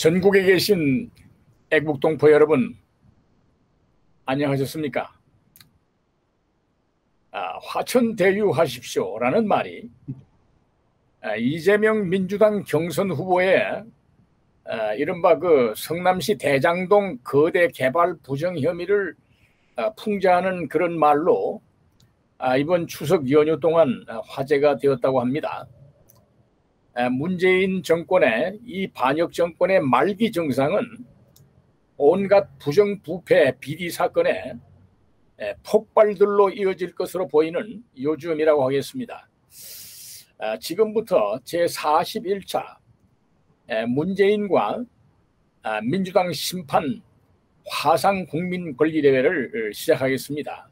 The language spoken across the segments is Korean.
전국에 계신 애국동포 여러분, 안녕하셨습니까? 화천대유하십시오라는 말이 이재명 민주당 경선 후보의 이른바 그 성남시 대장동 거대 개발 부정 혐의를 풍자하는 그런 말로 이번 추석 연휴 동안 화제가 되었다고 합니다. 문재인 정권의 이 반역 정권의 말기 증상은 온갖 부정부패 비리 사건의 폭발들로 이어질 것으로 보이는 요즘이라고 하겠습니다. 지금부터 제41차 문재인과 민주당 심판 화상 국민 권리대회를 시작하겠습니다.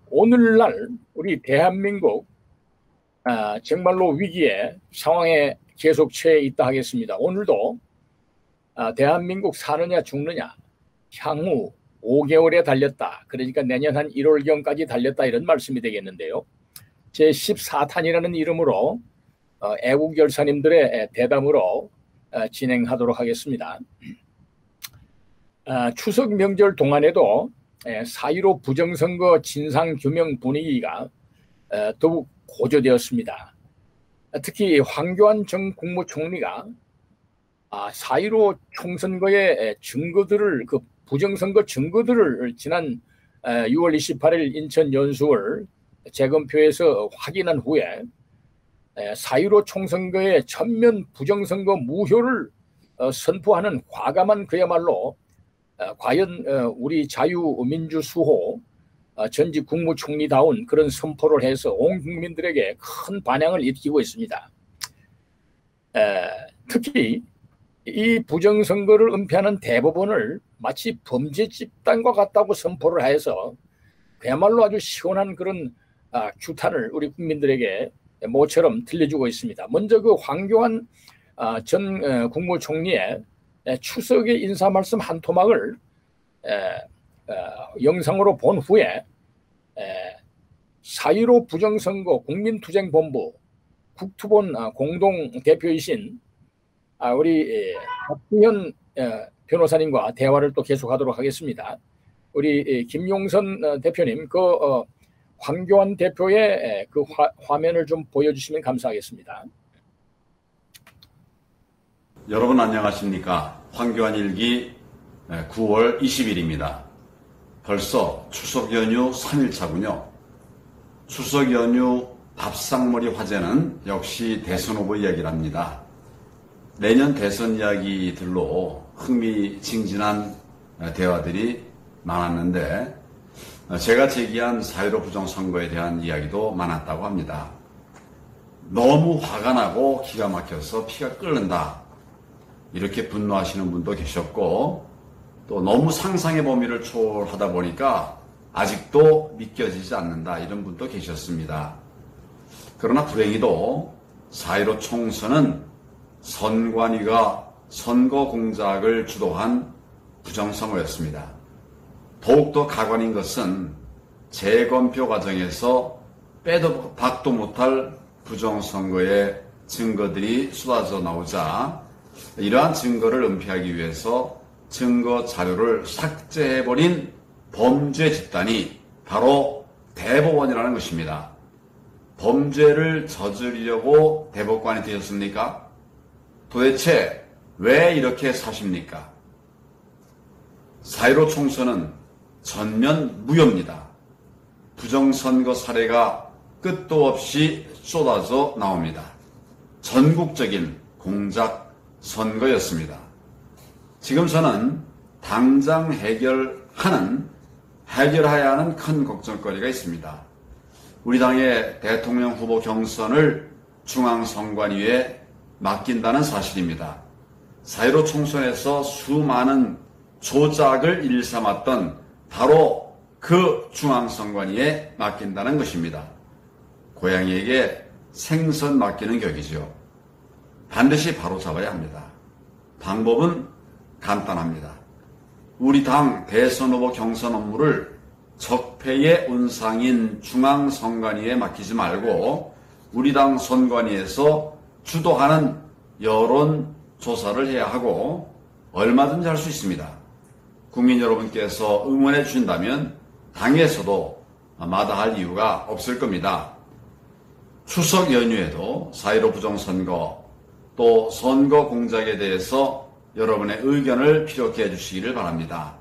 오늘날 우리 대한민국 정말로 위기의 상황에 계속 처해 있다 하겠습니다. 오늘도 대한민국 사느냐 죽느냐 향후 5개월에 달렸다. 그러니까 내년 한 1월경까지 달렸다, 이런 말씀이 되겠는데요. 제14탄이라는 이름으로 애국 열사님들의 대담으로 진행하도록 하겠습니다. 추석 명절 동안에도 4.15 부정선거 진상규명 분위기가 더욱 고조되었습니다. 특히 황교안 전 국무총리가 4.15 총선거의 증거들을, 그 부정선거 증거들을 지난 6월 28일 인천 연수월 재검표에서 확인한 후에 4.15 총선거의 전면 부정선거 무효를 선포하는 과감한, 그야말로 과연 우리 자유민주수호 전직 국무총리다운 그런 선포를 해서 온 국민들에게 큰 반향을 일으키고 있습니다. 특히 이 부정선거를 은폐하는 대법원을 마치 범죄 집단과 같다고 선포를 해서 그야말로 아주 시원한 그런 규탄을 우리 국민들에게 모처럼 들려주고 있습니다. 먼저 그 황교안 전 국무총리의 추석의 인사 말씀 한 토막을 영상으로 본 후에 4.15 부정선거 국민투쟁본부 국투본 공동대표이신 우리 박주현 변호사님과 대화를 또 계속하도록 하겠습니다. 우리 김용선 대표님, 그 황교안 대표의 그 화면을 좀 보여주시면 감사하겠습니다. 여러분 안녕하십니까? 황교안 일기 9월 20일입니다. 벌써 추석 연휴 3일차군요. 추석 연휴 밥상머리 화제는 역시 대선 후보 이야기랍니다. 내년 대선 이야기들로 흥미진진한 대화들이 많았는데, 제가 제기한 4.15 부정선거에 대한 이야기도 많았다고 합니다. 너무 화가 나고 기가 막혀서 피가 끓는다, 이렇게 분노하시는 분도 계셨고, 또 너무 상상의 범위를 초월하다 보니까 아직도 믿겨지지 않는다, 이런 분도 계셨습니다. 그러나 불행히도 4.15 총선은 선관위가 선거 공작을 주도한 부정선거였습니다. 더욱더 가관인 것은 재검표 과정에서 빼도 박도 못할 부정선거의 증거들이 쏟아져 나오자 이러한 증거를 은폐하기 위해서 증거 자료를 삭제해버린 범죄 집단이 바로 대법원이라는 것입니다. 범죄를 저지르려고 대법관이 되셨습니까? 도대체 왜 이렇게 사십니까? 4.15 총선은 전면 무효입니다. 부정선거 사례가 끝도 없이 쏟아져 나옵니다. 전국적인 공작 선거였습니다. 지금 저는 당장 해결해야 하는 큰 걱정거리가 있습니다. 우리 당의 대통령 후보 경선을 중앙선관위에 맡긴다는 사실입니다. 4.15 총선에서 수많은 조작을 일삼았던 바로 그 중앙선관위에 맡긴다는 것입니다. 고양이에게 생선 맡기는 격이죠. 반드시 바로잡아야 합니다. 방법은 간단합니다. 우리 당 대선 후보 경선 업무를 적폐의 온상인 중앙선관위에 맡기지 말고 우리 당 선관위에서 주도하는 여론조사를 해야 하고 얼마든지 할 수 있습니다. 국민 여러분께서 응원해 주신다면 당에서도 마다할 이유가 없을 겁니다. 추석 연휴에도 4.15 부정선거 또 선거 공작에 대해서 여러분의 의견을 피력해 주시기를 바랍니다.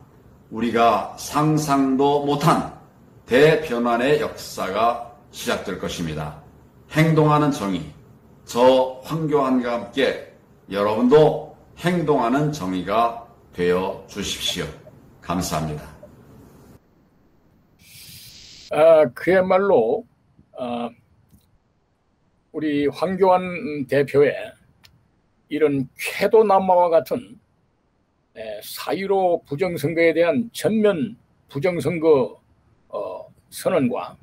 우리가 상상도 못한 대변환의 역사가 시작될 것입니다. 행동하는 정의, 저 황교안과 함께 여러분도 행동하는 정의가 되어 주십시오. 감사합니다. 그야말로 우리 황교안 대표의 이런 쾌도남마와 같은 4.15 부정선거에 대한 전면 부정선거 선언과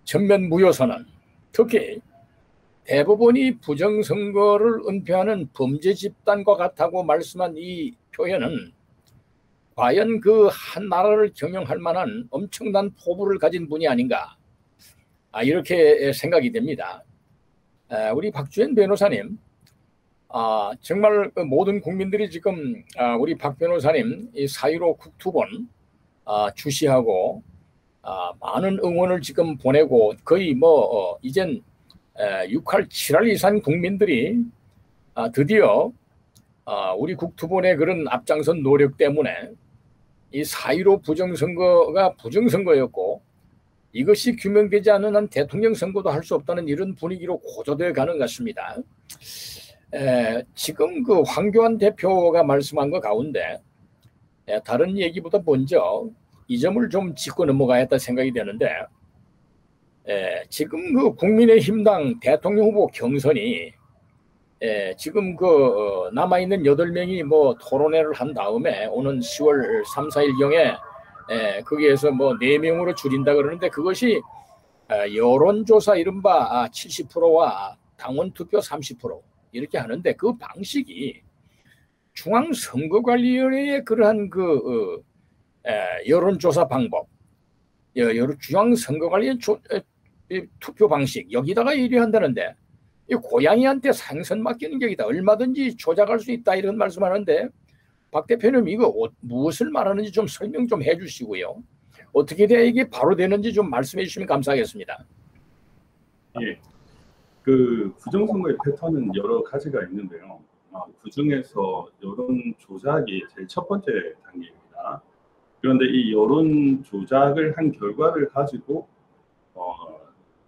전면 무효 선언, 특히 대법원이 부정선거를 은폐하는 범죄 집단과 같다고 말씀한 이 표현은 과연 그 한 나라를 경영할 만한 엄청난 포부를 가진 분이 아닌가, 이렇게 생각이 됩니다. 우리 박주현 변호사님, 정말 모든 국민들이 지금 우리 박 변호사님 이 4.15 국투본 주시하고 많은 응원을 지금 보내고 거의 이젠 6할 7할 이상 국민들이 드디어 우리 국투본의 그런 앞장선 노력 때문에 이 4.15 부정선거가 부정선거였고 이것이 규명되지 않는 한 대통령 선거도 할 수 없다는 이런 분위기로 고조되어 가는 것 같습니다. 지금 그 황교안 대표가 말씀한 것 가운데 다른 얘기보다 먼저 이 점을 좀 짚고 넘어가야겠다 생각이 되는데, 지금 그 국민의힘당 대통령 후보 경선이 지금 그 남아있는 8명이 토론회를 한 다음에 오는 10월 3, 4일경에 거기에서 4명으로 줄인다 그러는데, 그것이 여론조사 이른바 70%와 당원투표 30% 이렇게 하는데, 그 방식이 중앙선거관리위원회의 그러한 그 여론조사 방법, 중앙선거관리위원 투표 방식, 여기다가 일의한다는데, 이 고양이한테 생선 맡기는 격이다, 얼마든지 조작할 수 있다, 이런 말씀하는데, 박 대표님 이거 무엇을 말하는지 좀 설명 좀 해주시고요, 어떻게 돼야 이게 바로 되는지 좀 말씀해 주시면 감사하겠습니다. 예, 그 부정선거의 패턴은 여러 가지가 있는데요. 그 중에서 여론 조작이 제일 첫 번째 단계입니다. 그런데 이 여론 조작을 한 결과를 가지고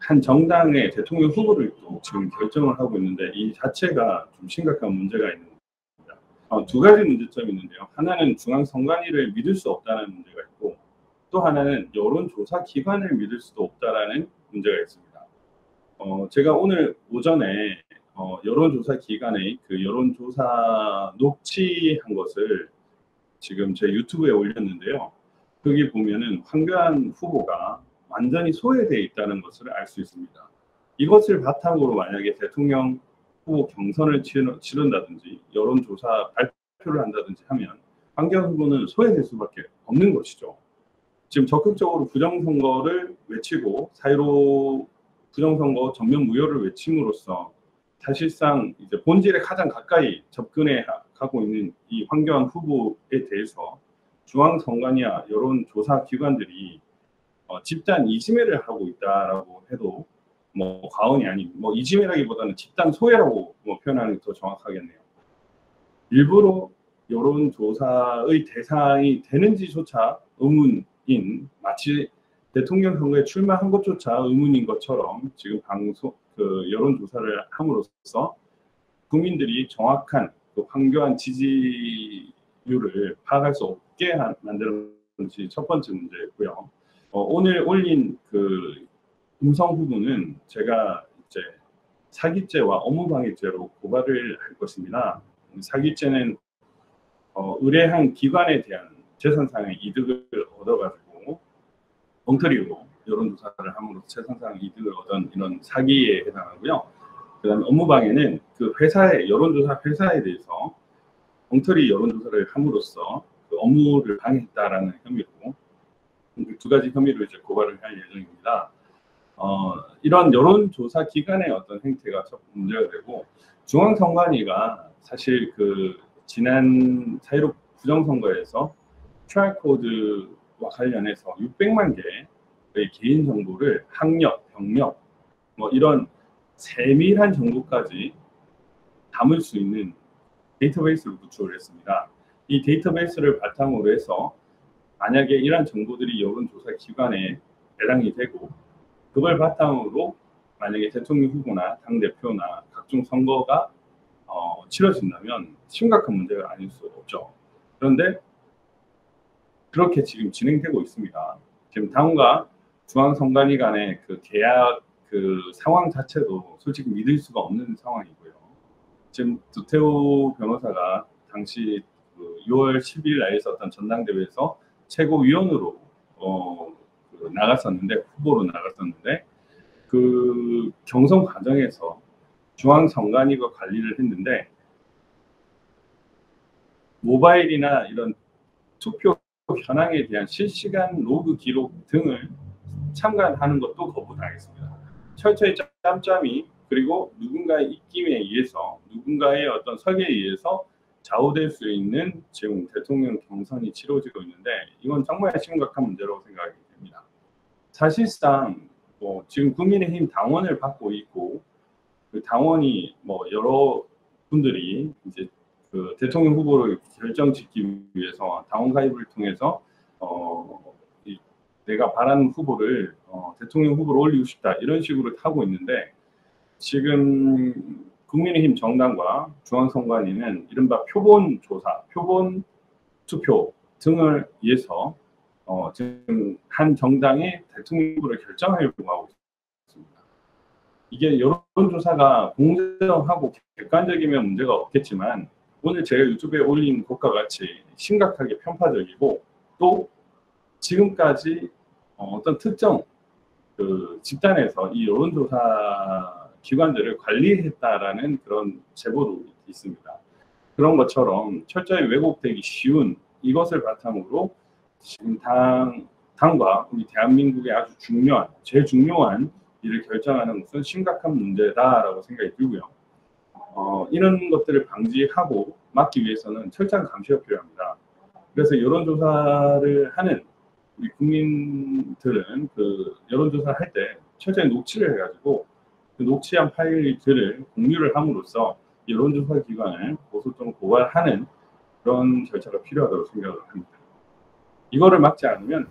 한 정당의 대통령 후보를 또 지금 결정을 하고 있는데, 이 자체가 좀 심각한 문제가 있는 겁니다. 두 가지 문제점이 있는데요. 하나는 중앙선관위를 믿을 수 없다는 문제가 있고, 또 하나는 여론조사 기관을 믿을 수도 없다라는 문제가 있습니다. 제가 오늘 오전에 여론조사 기관의 그 여론조사 녹취한 것을 지금 제 유튜브에 올렸는데요. 거기 보면은 황교안 후보가 완전히 소외되어 있다는 것을 알 수 있습니다. 이것을 바탕으로 만약에 대통령 후보 경선을 치른다든지 여론조사 발표를 한다든지 하면 황교안 후보는 소외될 수밖에 없는 것이죠. 지금 적극적으로 부정선거를 외치고 4.15 부정선거 전면 무효를 외침으로써 사실상 이제 본질에 가장 가까이 접근해 가고 있는 이 황교안 후보에 대해서 중앙선관위와 여론조사 기관들이 집단 이지매를 하고 있다라고 해도 과언이 아닌, 이지매라기보다는 집단 소외라고 표현하는 게 더 정확하겠네요. 일부러 여론조사의 대상이 되는지조차 의문인, 마치 대통령 선거에 출마한 것조차 의문인 것처럼 지금 여론조사를 함으로써 국민들이 정확한 그 황교안 지지율을 파악할 수 없게 만드는 것이 첫 번째 문제고요. 오늘 올린 그 음성 부분은 제가 이제 사기죄와 업무방해죄로 고발을 할 것입니다. 사기죄는 의뢰한 기관에 대한 재산상의 이득을 얻어가지고 엉터리로 여론조사를 함으로써 재산상의 이득을 얻은 이런 사기에 해당하고요. 그다음에 업무방해는 그 여론조사 회사에 대해서 엉터리 여론조사를 함으로써 그 업무를 방해했다라는 혐의로, 두 가지 혐의로 이제 고발을 할 예정입니다. 이런 여론조사 기관의 어떤 행태가 첫 문제가 되고, 중앙선관위가 사실 그 지난 4.15 부정선거에서 QR코드와 관련해서 600만 개의 개인 정보를 학력, 병력, 뭐 이런 세밀한 정보까지 담을 수 있는 데이터베이스를 구축을 했습니다. 이 데이터베이스를 바탕으로 해서 만약에 이러한 정보들이 여론조사 기관에 배당이 되고 그걸 바탕으로 만약에 대통령 후보나 당대표나 각종 선거가 치러진다면 심각한 문제가 아닐 수 없죠. 그런데 그렇게 지금 진행되고 있습니다. 지금 당과 중앙선관위 간의 그 계약 그 상황 자체도 솔직히 믿을 수가 없는 상황이고요. 지금 두태우 변호사가 당시 그 6월 10일 날 있었던 전당대회에서 최고위원으로 나갔었는데, 후보로 나갔었는데, 그 경선 과정에서 중앙선관위가 관리를 했는데 모바일이나 이런 투표 현황에 대한 실시간 로그 기록 등을 참관하는 것도 거부당했습니다. 철저히 짬짬이, 그리고 누군가의 입김에 의해서, 누군가의 어떤 설계에 의해서 좌우될 수 있는 지금 대통령 경선이 치러지고 있는데, 이건 정말 심각한 문제라고 생각이 됩니다. 사실상 지금 국민의힘 당원을 받고 있고, 그 당원이 여러 분들이 이제 그 대통령 후보를 결정짓기 위해서 당원 가입을 통해서 내가 바라는 후보를 대통령 후보로 올리고 싶다, 이런 식으로 하고 있는데, 지금 국민의힘 정당과 중앙선관위는 이른바 표본 조사, 표본 투표 등을 위해서 지금 한 정당의 대통령 후보를 결정하려고 하고 있습니다. 이게 여론조사가 공정하고 객관적이면 문제가 없겠지만, 오늘 제가 유튜브에 올린 것과 같이 심각하게 편파적이고, 또 지금까지 어떤 특정 그 집단에서 이 여론조사 기관들을 관리했다라는 그런 제보도 있습니다. 그런 것처럼 철저히 왜곡되기 쉬운 이것을 바탕으로 지금 당과 우리 대한민국의 아주 중요한, 제일 중요한 일을 결정하는 것은 심각한 문제다라고 생각이 들고요. 이런 것들을 방지하고 막기 위해서는 철저한 감시가 필요합니다. 그래서 여론조사를 하는 우리 국민들은 그 여론조사를 할 때 철저히 녹취를 해가지고 그 녹취한 파일들을 공유를 함으로써 여론조사 기관을 고소 또는 고발하는 그런 절차가 필요하다고 생각을 합니다. 이거를 막지 않으면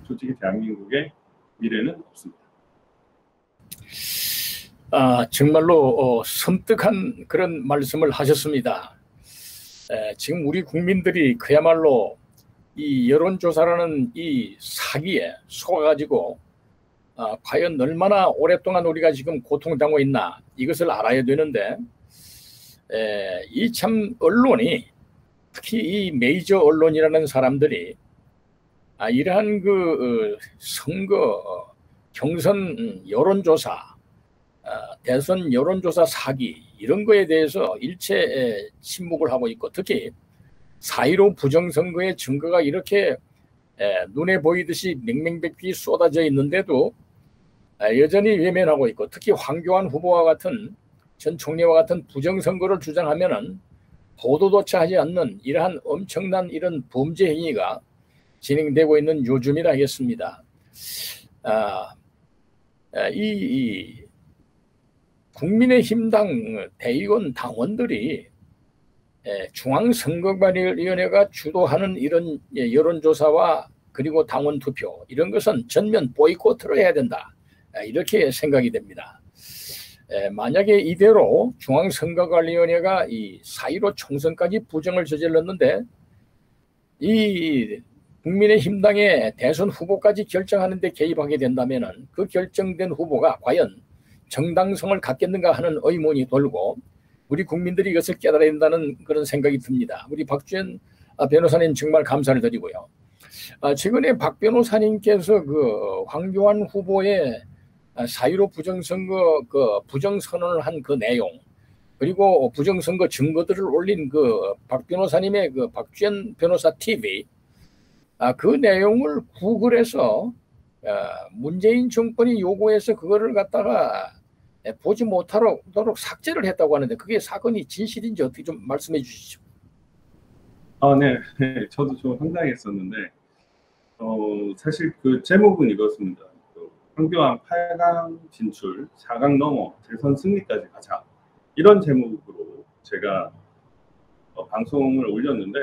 솔직히 대한민국의 미래는 없습니다. 정말로 섬뜩한 그런 말씀을 하셨습니다. 지금 우리 국민들이 그야말로 이 여론조사라는 이 사기에 속아가지고 과연 얼마나 오랫동안 우리가 지금 고통당하고 있나, 이것을 알아야 되는데, 이 참 언론이, 특히 이 메이저 언론이라는 사람들이 이러한 그 선거 경선 여론조사, 대선 여론조사 사기, 이런 거에 대해서 일체 침묵을 하고 있고, 특히 4.15 부정선거의 증거가 이렇게 눈에 보이듯이 맹맹백비 쏟아져 있는데도 여전히 외면하고 있고, 특히 황교안 후보와 같은, 전 총리와 같은 부정선거를 주장하면은 보도조차 하지 않는 이러한 엄청난 이런 범죄 행위가 진행되고 있는 요즘이라 하겠습니다. 이 국민의힘당 대의원 당원들이 중앙선거관리위원회가 주도하는 이런 여론조사와 그리고 당원 투표, 이런 것은 전면 보이콧을 해야 된다, 이렇게 생각이 됩니다. 만약에 이대로 중앙선거관리위원회가 이 4.15 총선까지 부정을 저질렀는데, 이 국민의힘당의 대선 후보까지 결정하는 데 개입하게 된다면 그 결정된 후보가 과연 정당성을 갖겠는가 하는 의문이 돌고, 우리 국민들이 이것을 깨달아야 된다는 그런 생각이 듭니다. 우리 박주현 변호사님 정말 감사를 드리고요. 최근에 박 변호사님께서 그 황교안 후보의 4.15 부정선거 그 부정선언을 한 그 내용, 그리고 부정선거 증거들을 올린 그 박 변호사님의 그 박주현 변호사 TV, 그 내용을 구글에서 문재인 정권이 요구해서 그거를 갖다가 보지 못하도록 삭제를 했다고 하는데 그게 사건이 진실인지 어떻게 좀 말씀해 주시죠. 네. 저도 좀 황당했었는데 사실 그 제목은 이렇습니다. 황교안 8강 진출, 4강 넘어 대선 승리까지 가자. 이런 제목으로 제가 방송을 올렸는데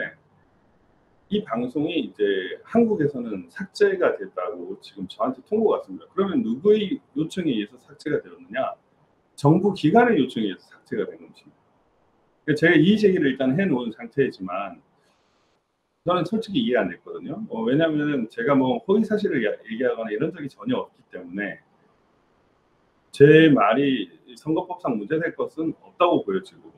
이 방송이 이제 한국에서는 삭제가 됐다고 지금 저한테 통보가 왔습니다. 그러면 누구의 요청에 의해서 삭제가 되었느냐? 정부 기관의 요청에 의해서 삭제가 된 것입니다. 제가 이의 제기를 일단 해놓은 상태이지만 저는 솔직히 이해 안 됐거든요. 왜냐하면 제가 뭐 허위 사실을 얘기하거나 이런 적이 전혀 없기 때문에 제 말이 선거법상 문제될 것은 없다고 보여지고,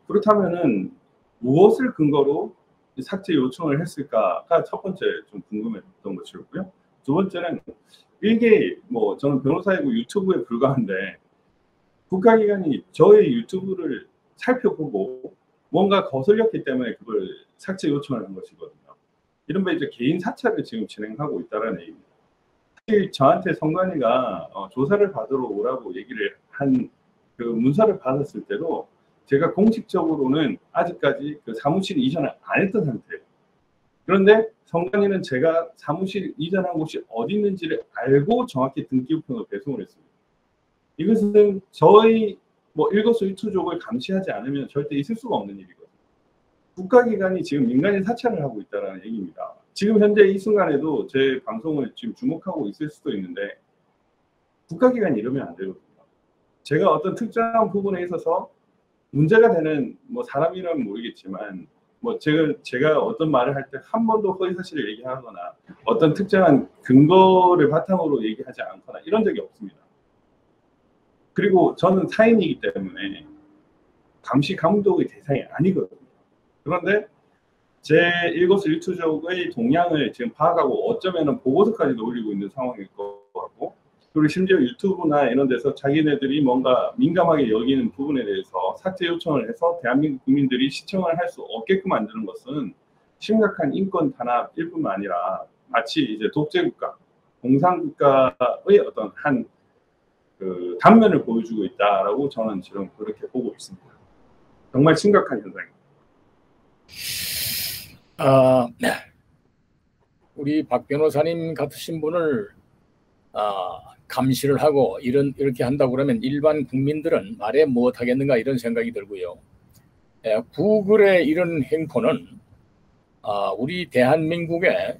그렇다면은 무엇을 근거로 삭제 요청을 했을까가 첫 번째 좀 궁금했던 것이었고요. 두 번째는 이게 뭐 저는 변호사이고 유튜브에 불과한데 국가기관이 저의 유튜브를 살펴보고 뭔가 거슬렸기 때문에 그걸 삭제 요청을 한 것이거든요. 이른바 이제 개인 사찰을 지금 진행하고 있다는 얘기입니다. 사실 저한테 선관위가 조사를 받으러 오라고 얘기를 한 그 문서를 받았을 때도 제가 공식적으로는 아직까지 그 사무실 이전을 안 했던 상태예요. 그런데 선관위는 제가 사무실 이전한 곳이 어디 있는지를 알고 정확히 등기부등본을 배송을 했습니다. 이것은 저희 뭐 일거수일투족을 감시하지 않으면 절대 있을 수가 없는 일이거든요. 국가기관이 지금 민간인 사찰을 하고 있다는 얘기입니다. 지금 현재 이 순간에도 제 방송을 지금 주목하고 있을 수도 있는데 국가기관이 이러면 안 되거든요. 제가 어떤 특정한 부분에 있어서 문제가 되는 뭐 사람이라면 모르겠지만 뭐 제가 어떤 말을 할 때 한 번도 허위 사실을 얘기하거나 어떤 특정한 근거를 바탕으로 얘기하지 않거나 이런 적이 없습니다. 그리고 저는 사인이기 때문에 감시 감독의 대상이 아니거든요. 그런데 제 일거수일투족의 동향을 지금 파악하고 어쩌면은 보고서까지도 올리고 있는 상황일 것 같고, 그리고 심지어 유튜브나 이런 데서 자기네들이 뭔가 민감하게 여기는 부분에 대해서 삭제 요청을 해서 대한민국 국민들이 시청을 할 수 없게끔 만드는 것은 심각한 인권 탄압일 뿐만 아니라 마치 이제 독재국가, 공산국가의 어떤 한 그 단면을 보여주고 있다라고 저는 지금 그렇게 보고 있습니다. 정말 심각한 현상입니다. 우리 박 변호사님 같으신 분을 감시를 하고 이렇게 한다고 그러면 일반 국민들은 말해 못하겠는가 이런 생각이 들고요. 구글의 이런 행포는 우리 대한민국의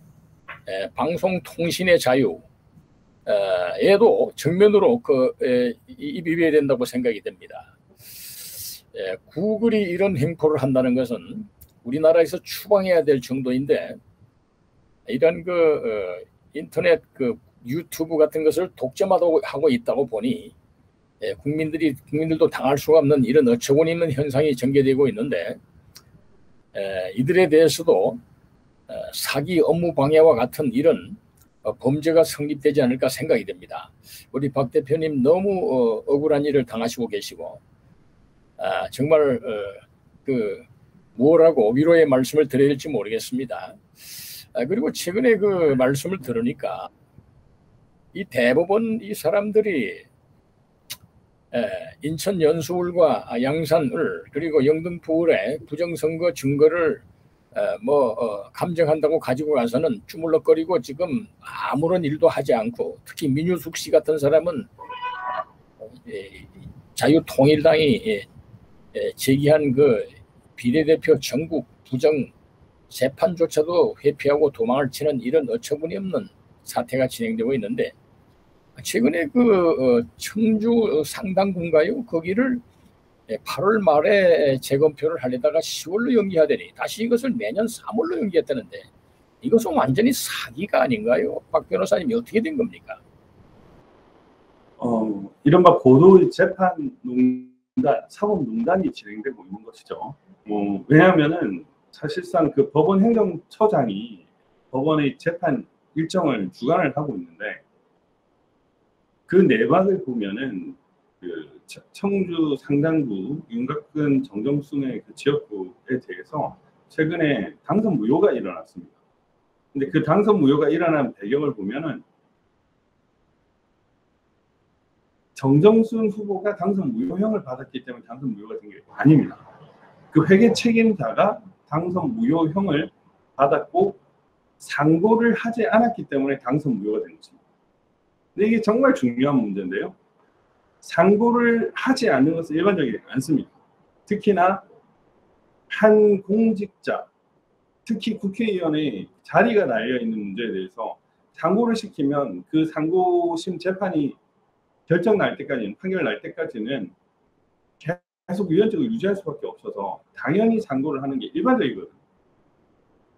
방송통신의 자유 에도 정면으로 입입해야 된다고 생각이 됩니다. 구글이 이런 행포를 한다는 것은 우리나라에서 추방해야 될 정도인데 이런 인터넷 유튜브 같은 것을 독점하고 있다고 보니 국민들도 당할 수가 없는 이런 어처구니 있는 현상이 전개되고 있는데 이들에 대해서도 사기 업무 방해와 같은 이런 범죄가 성립되지 않을까 생각이 됩니다. 우리 박 대표님 너무 억울한 일을 당하시고 계시고 정말 뭐라고 위로의 말씀을 드려야 될지 모르겠습니다. 그리고 최근에 그 말씀을 들으니까 이 대법원 이 사람들이 인천 연수울과 양산을 그리고 영등포울의 부정선거 증거를 감정한다고 가지고 가서는 주물럭거리고 지금 아무런 일도 하지 않고, 특히 민유숙 씨 같은 사람은 자유통일당이 제기한 그 비례대표 전국 부정 재판조차도 회피하고 도망을 치는 이런 어처구니 없는 사태가 진행되고 있는데, 최근에 청주 상당군가요? 거기를 8월 말에 재검표를 하려다가 10월로 연기하더니 다시 이것을 내년 3월로 연기했다는데 이것은 완전히 사기가 아닌가요? 박 변호사님이 어떻게 된 겁니까? 이른바 고도의 재판 농단, 사법 농단이 진행되고 있는 것이죠. 왜냐하면은 사실상 그 법원 행정처장이 법원의 재판 일정을 주관을 하고 있는데 그 내막을 보면은 청주 상당구 윤곽근 정정순의 그 지역구에 대해서 최근에 당선 무효가 일어났습니다. 근데 그 당선 무효가 일어난 배경을 보면은 정정순 후보가 당선 무효형을 받았기 때문에 당선 무효가 된 게 아닙니다. 그 회계 책임자가 당선 무효형을 받았고 상고를 하지 않았기 때문에 당선 무효가 된 것입니다. 근데 이게 정말 중요한 문제인데요. 상고를 하지 않는 것은 일반적이지 않습니다. 특히나 한 공직자, 특히 국회의원의 자리가 날려있는 문제에 대해서 상고를 시키면 그 상고심 재판이 결정 날 때까지는, 판결 날 때까지는 계속 위헌적으로 유지할 수밖에 없어서 당연히 상고를 하는 게 일반적이거든요.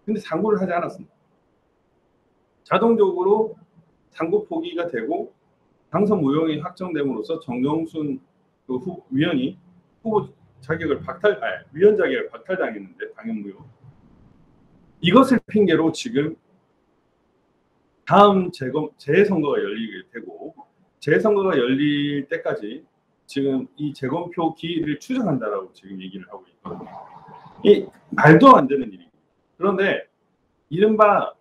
근데 상고를 하지 않았습니다. 자동적으로 상고 포기가 되고 당선 무효형이 확정됨으로써 정정순 그 위원이 후보 자격을 위원 자격을 박탈당했는데 당연 무효. 이것을 핑계로 지금 다음 재선거가 열리게 되고 재선거가 열릴 때까지 지금 이 재검표 기일을 추정한다라고 지금 얘기를 하고 있거든요. 이 말도 안 되는 일입니다. 그런데 이른바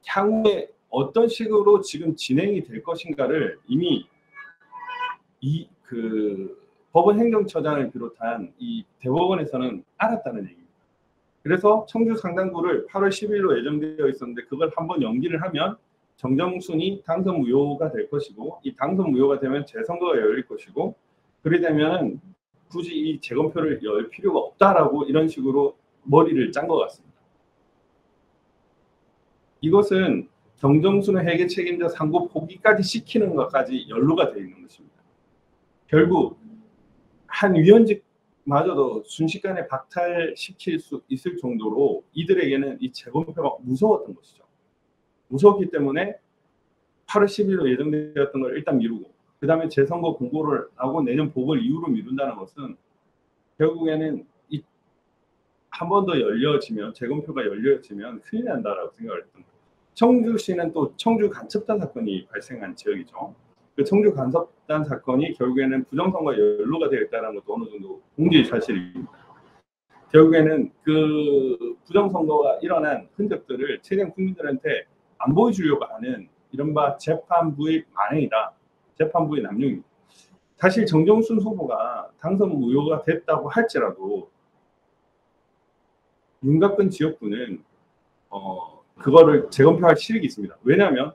향후에 어떤 식으로 지금 진행이 될 것인가를 이미 법원 행정처장을 비롯한 이 대법원에서는 알았다는 얘기입니다. 그래서 청주 상당구를 8월 10일로 예정되어 있었는데 그걸 한번 연기를 하면 정정순이 당선 무효가 될 것이고 이 당선 무효가 되면 재선거가 열릴 것이고 그리 되면 굳이 이 재검표를 열 필요가 없다라고 이런 식으로 머리를 짠 것 같습니다. 이것은 정정순의 회계 책임자 상고 포기까지 시키는 것까지 연루가 되어 있는 것입니다. 결국 한 위원직마저도 순식간에 박탈시킬 수 있을 정도로 이들에게는 이 재검표가 무서웠던 것이죠. 무서웠기 때문에 8월 10일로 예정되었던 걸 일단 미루고 그 다음에 재선거 공고를 하고 내년 보궐 이후로 미룬다는 것은 결국에는 한 번 더 열려지면 재검표가 열려지면 큰일 난다라고 생각을 했던 거예요. 청주시는 또 청주 간첩단 사건이 발생한 지역이죠. 그 청주 간첩단 사건이 결국에는 부정선거 연루가 되어 있다는 것도 어느 정도 공지 사실입니다. 결국에는 그 부정선거가 일어난 흔적들을 최대한 국민들한테 안 보여주려고 하는 이른바 재판부의 만행이다. 재판부의 남용입니다. 사실 정정순 후보가 당선 무효가 됐다고 할지라도 윤곽근 지역구는 그거를 재검표할 실익이 있습니다. 왜냐하면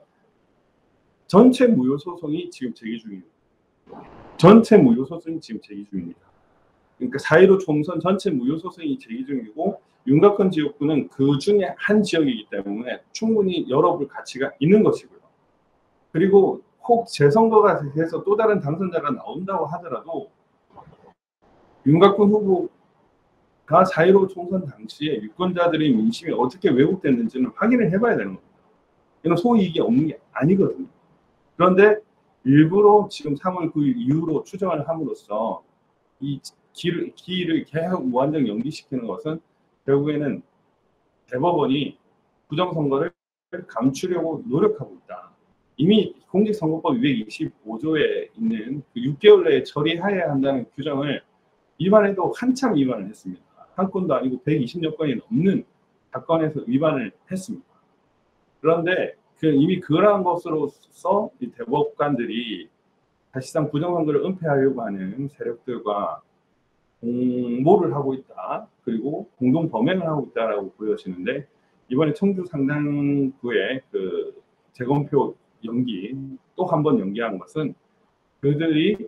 전체 무효 소송이 지금 제기 중입니다. 전체 무효 소송이 지금 제기 중입니다. 그러니까 4.15 총선 전체 무효 소송이 제기 중이고 윤곽근 지역구는 그 중에 한 지역이기 때문에 충분히 열어볼 가치가 있는 것이고요. 그리고 혹 재선거가 돼서 또 다른 당선자가 나온다고 하더라도 윤곽근 후보가 4.15 총선 당시에 유권자들의 민심이 어떻게 왜곡됐는지는 확인을 해봐야 되는 겁니다. 이건 소이익이 없는 게 아니거든요. 그런데 일부러 지금 3월 9일 이후로 추정을 함으로써 이 기일을 계속 무한정 연기시키는 것은 결국에는 대법원이 부정선거를 감추려고 노력하고 있다. 이미 공직선거법 225조에 있는 그 6개월 내에 처리해야 한다는 규정을 위반해도 한참 위반을 했습니다. 한 건도 아니고 120여 건이 넘는 사건에서 위반을 했습니다. 그런데 이미 그러한 것으로서 이 대법관들이 사실상 부정선거를 은폐하려고 하는 세력들과 공모를 하고 있다. 그리고 공동 범행을 하고 있다라고 보여지는데 이번에 청주 상당구의 그 재검표 연기 또 한 번 연기한 것은 그들이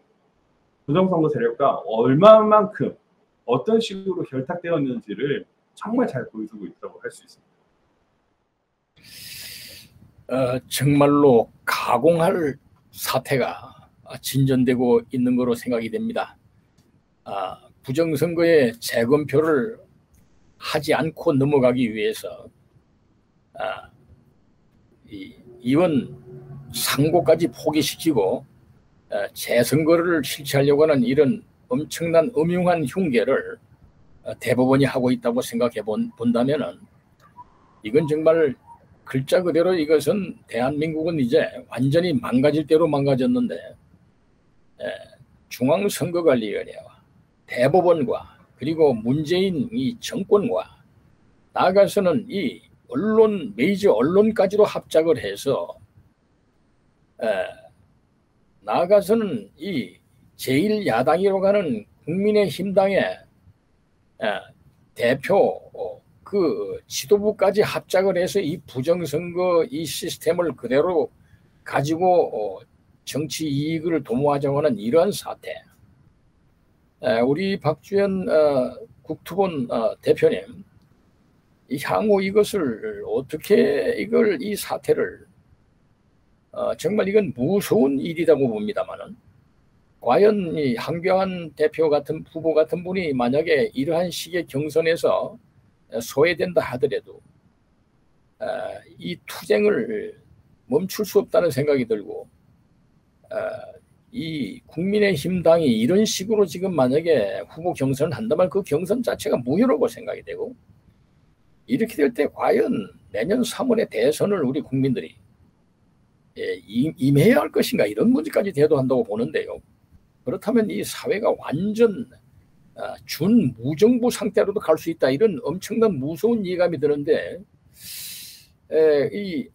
부정선거 세력과 얼마만큼 어떤 식으로 결탁되었는지를 정말 잘 보여주고 있다고 할 수 있습니다. 정말로 가공할 사태가 진전되고 있는 것으로 생각이 됩니다. 부정선거의 재검표를 하지 않고 넘어가기 위해서 이번 상고까지 포기시키고 재선거를 실시하려고 하는 이런 엄청난 음흉한 흉계를 대법원이 하고 있다고 생각해 본다면은 이건 정말 글자 그대로 이것은 대한민국은 이제 완전히 망가질 대로 망가졌는데 중앙선거관리위원회와 대법원과 그리고 문재인 이 정권과 나아가서는 이 메이저 언론까지도 합작을 해서 나아가서는 이 제1야당이라고 하는 국민의힘당의 대표 그 지도부까지 합작을 해서 이 부정선거 이 시스템을 그대로 가지고 정치 이익을 도모하자고 하는 이러한 사태. 우리 박주현 국토본 대표님, 향후 이것을 어떻게 이 사태를 정말 이건 무서운 일이라고 봅니다만은, 과연 이 한교안 대표 같은 후보 같은 분이 만약에 이러한 식의 경선에서 소외된다 하더라도 이 투쟁을 멈출 수 없다는 생각이 들고, 이 국민의힘당이 이런 식으로 지금 만약에 후보 경선을 한다면 그 경선 자체가 무효라고 생각이 되고, 이렇게 될 때 과연 내년 3월의 대선을 우리 국민들이 임해야 할 것인가, 이런 문제까지 대두한다고 보는데요. 그렇다면 이 사회가 완전 준무정부 상태로도 갈 수 있다, 이런 엄청난 무서운 예감이 드는데, 이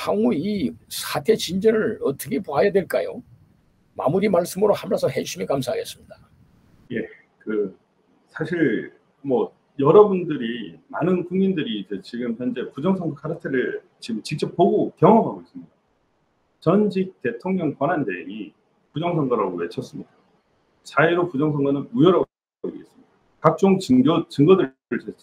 향후 이 사태 진전을 어떻게 봐야 될까요? 마무리 말씀으로 한 말씀 해주시면 감사하겠습니다. 예, 사실 뭐 여러분들이, 많은 국민들이 이제 지금 현재 부정선거 카르텔을 지금 직접 보고 경험하고 있습니다. 전직 대통령 권한대행이 부정선거라고 외쳤습니다. 4.15 부정선거는 무효라고 얘기했습니다. 각종 증거들을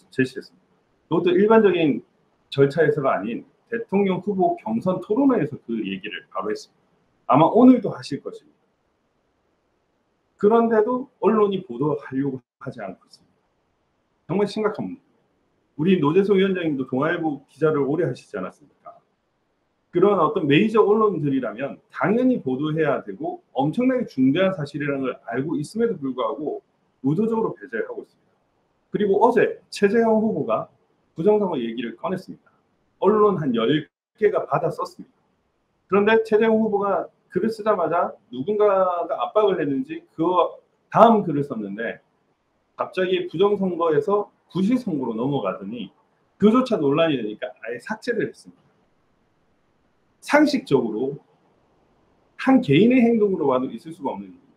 제시했습니다. 그것도 일반적인 절차에서가 아닌 대통령 후보 경선 토론회에서 그 얘기를 바로 했습니다. 아마 오늘도 하실 것입니다. 그런데도 언론이 보도하려고 하지 않고 있습니다. 정말 심각한 문제. 우리 노재소 위원장님도 동아일보 기자를 오래 하시지 않았습니까? 그런 어떤 메이저 언론들이라면 당연히 보도해야 되고 엄청나게 중대한 사실이라는 걸 알고 있음에도 불구하고 의도적으로 배제를 하고 있습니다. 그리고 어제 최재형 후보가 부정선거 얘기를 꺼냈습니다. 언론 한 10개가 받아 썼습니다. 그런데 최재형 후보가 글을 쓰자마자 누군가가 압박을 했는지 그 다음 글을 썼는데, 갑자기 부정선거에서 부실선거로 넘어가더니 그조차 논란이 되니까 아예 삭제를 했습니다. 상식적으로 한 개인의 행동으로 봐도 있을 수가 없는 일입니다.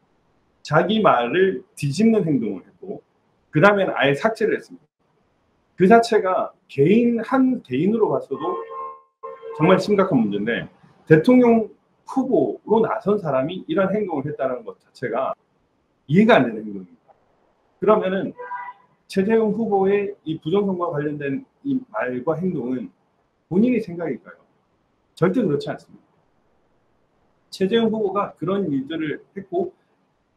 자기 말을 뒤집는 행동을 했고, 그 다음에는 아예 삭제를 했습니다. 그 자체가 한 개인으로 봤어도 정말 심각한 문제인데, 대통령 후보로 나선 사람이 이런 행동을 했다는 것 자체가 이해가 안 되는 행동입니다. 그러면은 최재형 후보의 이 부정선거와 관련된 이 말과 행동은 본인의 생각일까요? 절대 그렇지 않습니다. 최재형 후보가 그런 일들을 했고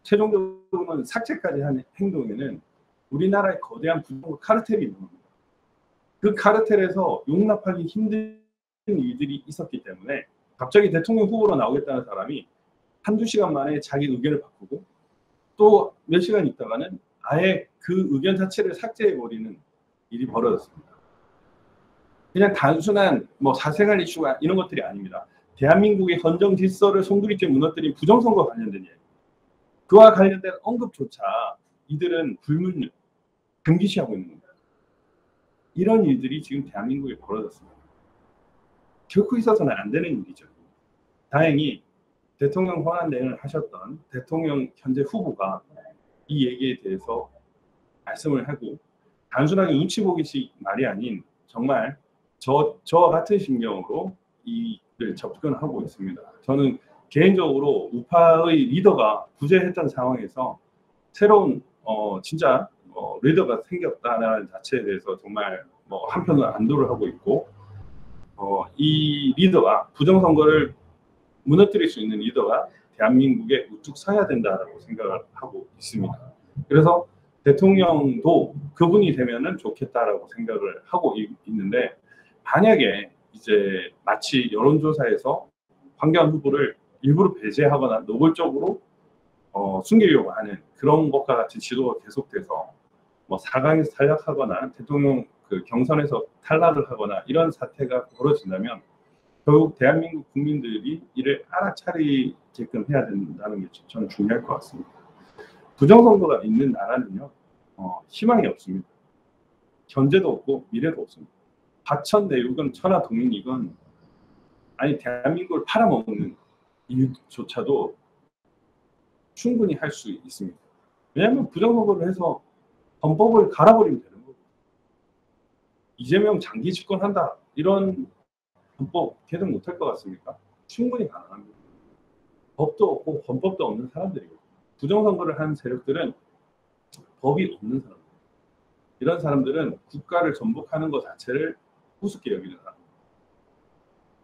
최종적으로는 삭제까지 한 행동에는 우리나라의 거대한 부정선거 카르텔이 있는 겁니다. 그 카르텔에서 용납하기 힘든 일들이 있었기 때문에 갑자기 대통령 후보로 나오겠다는 사람이 한두 시간 만에 자기 의견을 바꾸고 또 몇 시간 있다가는 아예 그 의견 자체를 삭제해버리는 일이 벌어졌습니다. 그냥 단순한 뭐 사생활 이슈가 이런 것들이 아닙니다. 대한민국의 헌정 질서를 송두리째 무너뜨린 부정선거와 관련된 일, 그와 관련된 언급조차 이들은 불문, 금기시하고 있는 겁니다. 이런 일들이 지금 대한민국에 벌어졌습니다. 결코 있어서는 안 되는 일이죠. 다행히 대통령 권한대행을 하셨던 대통령 현재 후보가 이 얘기에 대해서 말씀을 하고, 단순하게 눈치 보기식 말이 아닌 정말 저와 같은 심경으로 이를 접근하고 있습니다. 저는 개인적으로 우파의 리더가 부재했던 상황에서 새로운 진짜 리더가 생겼다는 자체에 대해서 정말 한편으로 안도를 하고 있고, 이 리더가, 부정선거를 무너뜨릴 수 있는 리더가 대한민국에 우뚝 서야 된다라고 생각을 하고 있습니다. 그래서 대통령도 그분이 되면은 좋겠다라고 생각을 하고 있는데, 만약에 이제 마치 여론조사에서 황교안 후보를 일부러 배제하거나 노골적으로 숨기려고 하는 그런 것과 같은 지도가 계속돼서 4강에서 탈락하거나 대통령 경선에서 탈락을 하거나 이런 사태가 벌어진다면 결국 대한민국 국민들이 이를 알아차리게끔 해야 된다는 게 저는 중요할 것 같습니다. 부정선거가 있는 나라는요, 희망이 없습니다. 현재도 없고 미래도 없습니다. 화천대유건 천하동인이건 아니 대한민국을 팔아먹는 이유조차도 충분히 할 수 있습니다. 왜냐하면 부정선거를 해서 헌법을 갈아버리면 되는 거고, 이재명 장기 집권한다 이런 헌법 개정 못할 것 같습니까? 충분히 가능합니다. 법도 없고 헌법도 없는 사람들이고, 부정선거를 하는 세력들은 법이 없는 사람들, 이런 사람들은 국가를 전복하는 것 자체를 우습게 여기는 사람.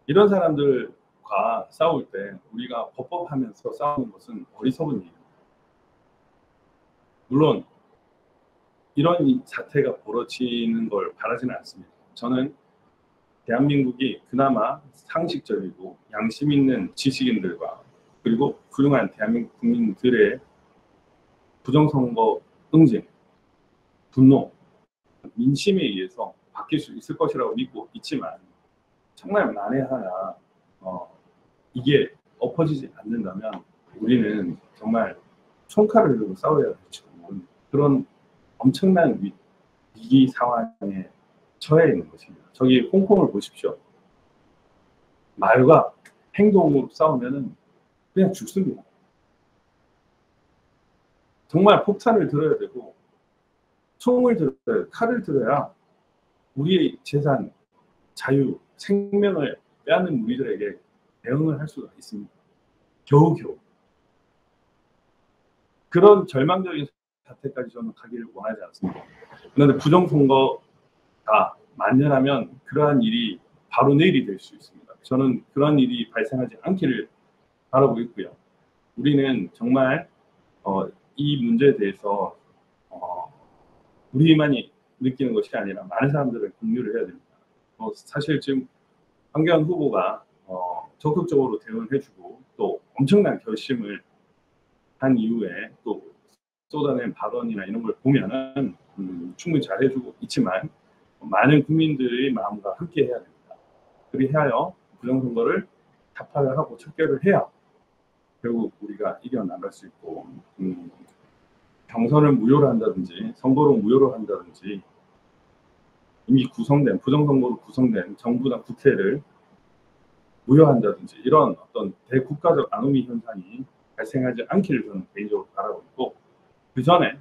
이런 사람들과 싸울 때 우리가 법법하면서 싸우는 것은 어리석은 일입니다. 물론 이런 사태가 벌어지는 걸 바라지는 않습니다. 저는 대한민국이 그나마 상식적이고 양심 있는 지식인들과 그리고 훌륭한 대한민국 국민들의 부정선거 응징, 분노, 민심에 의해서 바뀔 수 있을 것이라고 믿고 있지만, 정말 만에 하나 이게 엎어지지 않는다면 우리는 정말 총칼을 들고 싸워야 될지 모르는 그런 엄청난 위기 상황에 처해 있는 것입니다. 저기 홍콩을 보십시오. 말과 행동으로 싸우면 그냥 죽습니다. 정말 폭탄을 들어야 되고 총을 들어야, 칼을 들어야 우리의 재산, 자유, 생명을 빼앗는 우리들에게 대응을 할 수가 있습니다. 겨우겨우. 그런 절망적인 사태까지 저는 가기를 원하지 않습니다. 그런데 부정선거가 만연하면 그러한 일이 바로 내일이 될 수 있습니다. 저는 그런 일이 발생하지 않기를 바라고 있고요. 우리는 정말 이 문제에 대해서 우리만이 느끼는 것이 아니라 많은 사람들을 공유를 해야 됩니다. 사실 지금 황교안 후보가 적극적으로 대응을 해주고 또 엄청난 결심을 한 이후에 또 쏟아낸 발언이나 이런 걸 보면은 충분히 잘해주고 있지만 많은 국민들의 마음과 함께 해야 됩니다. 그리하여 부정선거를 타파를 하고 척결을 해야 결국 우리가 이겨나갈 수 있고, 경선을 무효로 한다든지 선거로 무효로 한다든지 이미 구성된, 부정선거로 구성된 정부나 국회를 무효한다든지 이런 어떤 대국가적 아노미 현상이 발생하지 않기를 저는 개인적으로 바라고 있고, 그 전에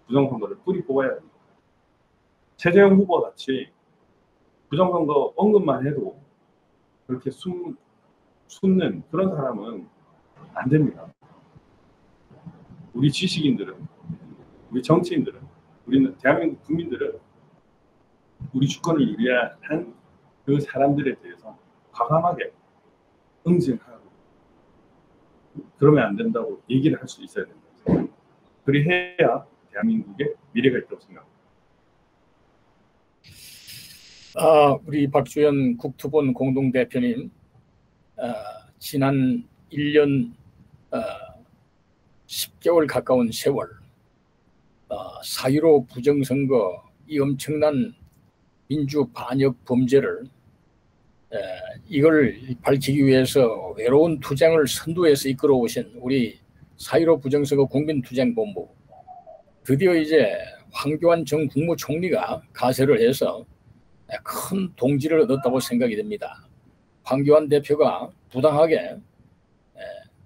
부정선거를 뿌리 뽑아야 합니다. 최재형 후보 같이 부정선거 언급만 해도 그렇게 숨는 그런 사람은 안 됩니다. 우리 지식인들은, 우리 정치인들은, 우리는 대한민국 국민들은 우리 주권을 유리한 그 사람들에 대해서 과감하게 응징하고 그러면 안 된다고 얘기를 할 수 있어야 됩니다. 그리해야 대한민국의 미래가 있다고 생각합니다. 우리 박주연 국토본 공동대표님, 지난 1년 10개월 가까운 세월 4.15 부정선거, 이 엄청난 민주 반역 범죄를 이걸 밝히기 위해서 외로운 투쟁을 선두에서 이끌어 오신 우리 4.15 부정선거 국민투쟁본부, 드디어 이제 황교안 전 국무총리가 가세를 해서 큰 동지를 얻었다고 생각이 됩니다. 황교안 대표가 부당하게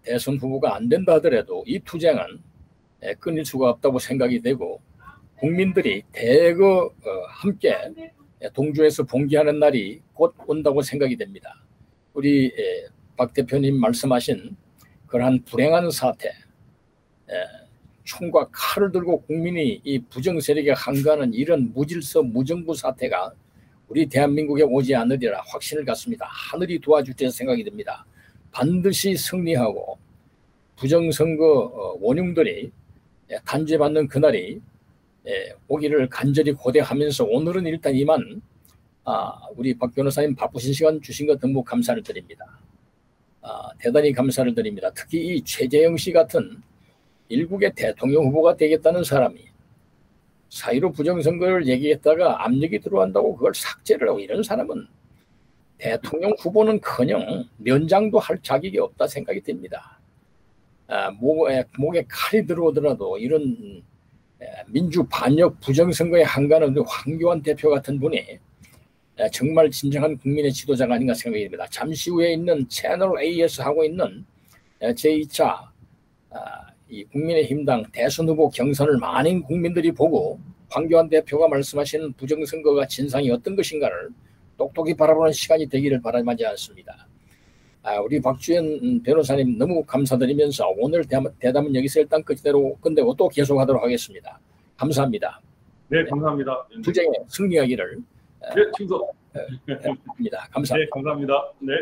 대선 후보가 안 된다 하더라도 이 투쟁은 끊을 수가 없다고 생각이 되고, 국민들이 대거 함께 동조해서 봉기하는 날이 곧 온다고 생각이 됩니다. 우리 박 대표님 말씀하신 그러한 불행한 사태, 총과 칼을 들고 국민이 이 부정세력에 항거하는 이런 무질서 무정부 사태가 우리 대한민국에 오지 않으리라 확신을 갖습니다. 하늘이 도와줄 생각이 듭니다. 반드시 승리하고 부정선거 원흉들이 단죄받는 그날이 오기를 간절히 고대하면서 오늘은 일단 이만 우리 박 변호사님 바쁘신 시간 주신 것 너무 감사를 드립니다. 대단히 감사를 드립니다. 특히 이 최재형 씨 같은 일국의 대통령 후보가 되겠다는 사람이 4.15 부정선거를 얘기했다가 압력이 들어간다고 그걸 삭제를 하고, 이런 사람은 대통령 후보는커녕 면장도 할 자격이 없다 생각이 듭니다. 목에 칼이 들어오더라도 이런 민주 반역 부정선거에 항거하는 황교안 대표 같은 분이 정말 진정한 국민의 지도자가 아닌가 생각이 듭니다. 잠시 후에 있는 채널 A에서 하고 있는 제2차 이 국민의힘당 대선 후보 경선을 많은 국민들이 보고 황교안 대표가 말씀하시는 부정선거가 진상이 어떤 것인가를 똑똑히 바라보는 시간이 되기를 바라지 않습니다. 우리 박주현 변호사님 너무 감사드리면서 오늘 대담은 여기서 일단 끝내고 또 계속하도록 하겠습니다. 감사합니다. 네, 감사합니다. 투쟁에 승리하기를 네, 충성. 합니다. 감사합니다. 네, 감사합니다. 네.